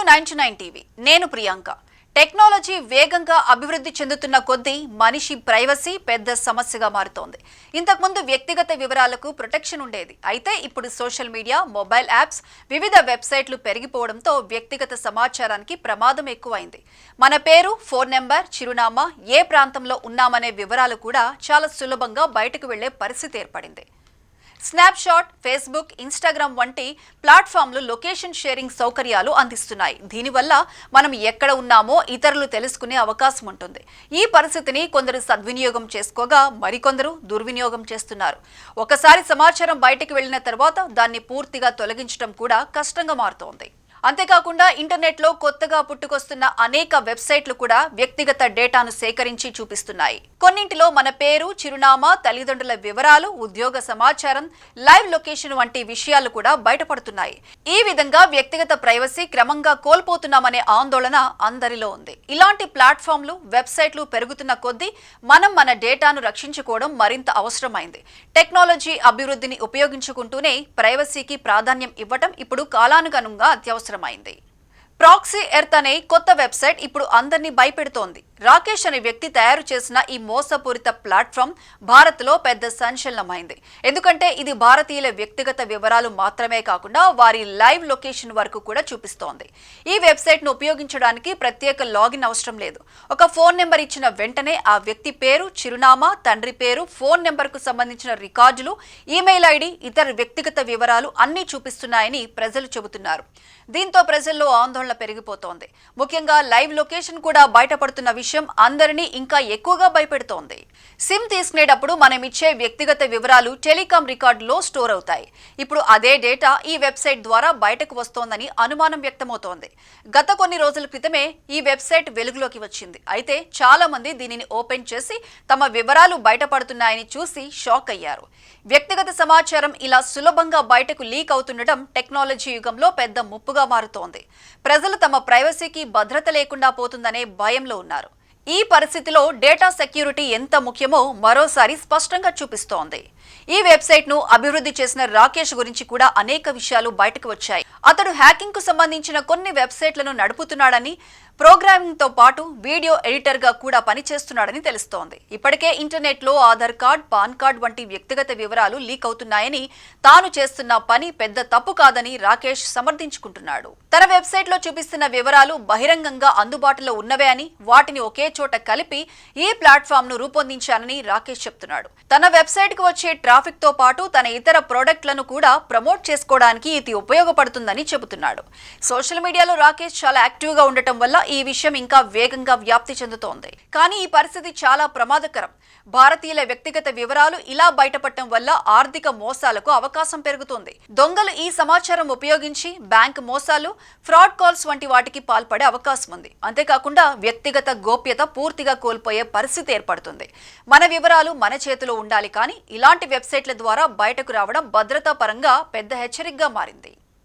Welcome to 99 TV. నేను Priyanka. Technology వేగంగా అభివృద్ధి చెందుతున్న కొద్దీ మనిషి ప్రైవసీ పెద్ద సమస్యగా మారుతోంది. ఇంతకుముందు వ్యక్తిగత వివరాలకు ప్రొటెక్షన్ ఉండేది. అయితే ఇప్పుడు సోషల్ మీడియా, మొబైల్ యాప్స్, వివిధ వెబ్సైట్లు పెరిగిపోవడంతో వ్యక్తిగత సమాచారానికి ప్రమాదం ఎక్కువైంది. మన పేరు, ఫోన్ నెంబర్, చిరునామా, ఏ ప్రాంతంలో ఉన్నామనే వివరాలు కూడా చాలా సులభంగా బయటకు వెళ్లే పరిస్థితి ఏర్పడింది. స్నాప్షాట్, ఫేస్బుక్, ఇన్స్టాగ్రామ్ వంటి ప్లాట్ఫామ్లు లొకేషన్ షేరింగ్ సౌకర్యాలు అందిస్తున్నాయి. దీనివల్ల మనం ఎక్కడ ఉన్నామో ఇతరులు తెలుసుకునే అవకాశం ఉంటుంది. ఈ పరిస్థితిని కొందరు సద్వినియోగం చేసుకోగా మరికొందరు దుర్వినియోగం చేస్తున్నారు. ఒకసారి సమాచారం బయటకు వెళ్లిన తర్వాత దాన్ని పూర్తిగా తొలగించడం కూడా కష్టంగా మారుతోంది. అంతేకాకుండా ఇంటర్నెట్లో కొత్తగా పుట్టుకొస్తున్న అనేక వెబ్సైట్లు కూడా వ్యక్తిగత డేటాను సేకరించి చూపిస్తున్నాయి. కొన్నింటిలో మన పేరు, చిరునామా, తల్లిదండ్రుల వివరాలు, ఉద్యోగ సమాచారం, లైవ్ లొకేషన్ వంటి విషయాలు కూడా బయటపడుతున్నాయి. ఈ విధంగా వ్యక్తిగత ప్రైవసీ క్రమంగా కోల్పోతున్నామనే ఆందోళన అందరిలో ఉంది. ఇలాంటి ప్లాట్ఫామ్లు, వెబ్సైట్లు పెరుగుతున్న కొద్దీ మనం మన డేటాను రక్షించుకోవడం మరింత అవసరమైంది. టెక్నాలజీ అభివృద్ధిని ఉపయోగించుకుంటూనే ప్రైవసీకి ప్రాధాన్యం ఇవ్వడం ఇప్పుడు కాలానుగుణంగా అత్యవసరమైంది. ప్రాక్సీ ఎర్త్ అనే కొత్త వెబ్సైట్ ఇప్పుడు అందరినీ భయపెడుతోంది. రాకేష్ అనే వ్యక్తి తయారు చేసిన ఈ మోసపూరిత ప్లాట్ఫామ్ భారత్లో పెద్ద సంచలనమైంది. ఎందుకంటే ఇది భారతీయుల వ్యక్తిగత వివరాలు మాత్రమే కాకుండా వారి లైవ్ లొకేషన్ వరకు కూడా చూపిస్తోంది. ఈ వెబ్సైట్ను ఉపయోగించడానికి ప్రత్యేక లాగిన్ అవసరం లేదు. ఒక ఫోన్ నెంబర్ ఇచ్చిన వెంటనే ఆ వ్యక్తి పేరు, చిరునామా, తండ్రి పేరు, ఫోన్ నెంబర్కు సంబంధించిన రికార్డులు, ఈమెయిల్ ఐడి, ఇతర వ్యక్తిగత వివరాలు అన్నీ చూపిస్తున్నాయని ప్రజలు చెబుతున్నారు. దీంతో ప్రజల్లో ఆందోళన పెరిగిపోతోంది. ముఖ్యంగా లైవ్ లొకేషన్ కూడా బయటపడుతున్న విషయం అందరినీ ఇంకా ఎక్కువగా భయపెడుతోంది. సిమ్ తీసుకునేటప్పుడు మనం ఇచ్చే వ్యక్తిగత వివరాలు టెలికాం రికార్డులో స్టోర్ అవుతాయి. ఇప్పుడు అదే డేటా ఈ వెబ్సైట్ ద్వారా బయటకు వస్తోందని అనుమానం వ్యక్తమవుతోంది. గత కొన్ని రోజుల క్రితమే ఈ వెబ్సైట్ వెలుగులోకి వచ్చింది. అయితే చాలా మంది దీనిని ఓపెన్ చేసి తమ వివరాలు బయటపడుతున్నాయని చూసి షాక్ అయ్యారు. వ్యక్తిగత సమాచారం ఇలా సులభంగా బయటకు లీక్ అవుతుండటం టెక్నాలజీ యుగంలో పెద్ద ముప్పుగా మారుతోంది. ప్రజలు తమ ప్రైవసీకి భద్రత లేకుండా పోతుందనే భయంలో ఉన్నారు. ఈ పరిస్థితిలో డేటా సెక్యూరిటీ ఎంత ముఖ్యమో మరోసారి స్పష్టంగా చూపిస్తోంది. ఈ వెబ్సైట్ను అభివృద్ధి చేసిన రాకేష్ గురించి కూడా అనేక విషయాలు బయటకు వచ్చాయి. అతడు హ్యాకింగ్ కు సంబంధించిన కొన్ని వెబ్సైట్లను నడుపుతున్నాడని, ప్రోగ్రామింగ్ తో పాటు వీడియో ఎడిటర్ గా కూడా పనిచేస్తున్నాడని తెలుస్తోంది. ఇప్పటికే ఇంటర్నెట్ లో ఆధార్ కార్డ్, పాన్ కార్డ్ వంటి వ్యక్తిగత వివరాలు లీక్ అవుతున్నాయని, తాను చేస్తున్న పని పెద్ద తప్పు కాదని రాకేష్ సమర్థించుకుంటున్నాడు. తన వెబ్సైట్ లో చూపిస్తున్న వివరాలు బహిరంగంగా అందుబాటులో ఉన్నవే అని, వాటిని ఒకే చోట కలిపి ఈ ప్లాట్ఫామ్ ను రూపొందించానని రాకేష్ చెప్తున్నాడు. తన వెబ్సైట్ కు వచ్చే ట్రాఫిక్ తో పాటు తన ఇతర ప్రోడక్ట్లను కూడా ప్రమోట్ చేసుకోవడానికి ఇది ఉపయోగపడుతుందని చెబుతున్నాడు. సోషల్ మీడియాలో రాకేష్ చాలా యాక్టివ్ గా ఉండటం వల్ల ఈ విషయం ఇంకా వేగంగా వ్యాప్తి చెందుతోంది. కానీ ఈ పరిస్థితి చాలా ప్రమాదకరం. భారతీయుల వ్యక్తిగత వివరాలు ఇలా బయటపడటం వల్ల ఆర్థిక మోసాలకు అవకాశం పెరుగుతుంది. దొంగలు ఈ సమాచారం ఉపయోగించి బ్యాంక్ మోసాలు, ఫ్రాడ్ కాల్స్ వంటి వాటికి పాల్పడే అవకాశం ఉంది. అంతేకాకుండా వ్యక్తిగత గోప్యత పూర్తిగా కోల్పోయే పరిస్థితి ఏర్పడుతుంది. మన వివరాలు మన చేతిలో ఉండాలి, కానీ ఇలాంటి వెబ్సైట్ల ద్వారా బయటకు రావడం భద్రతా పరంగా పెద్ద హెచ్చరికగా మారింది.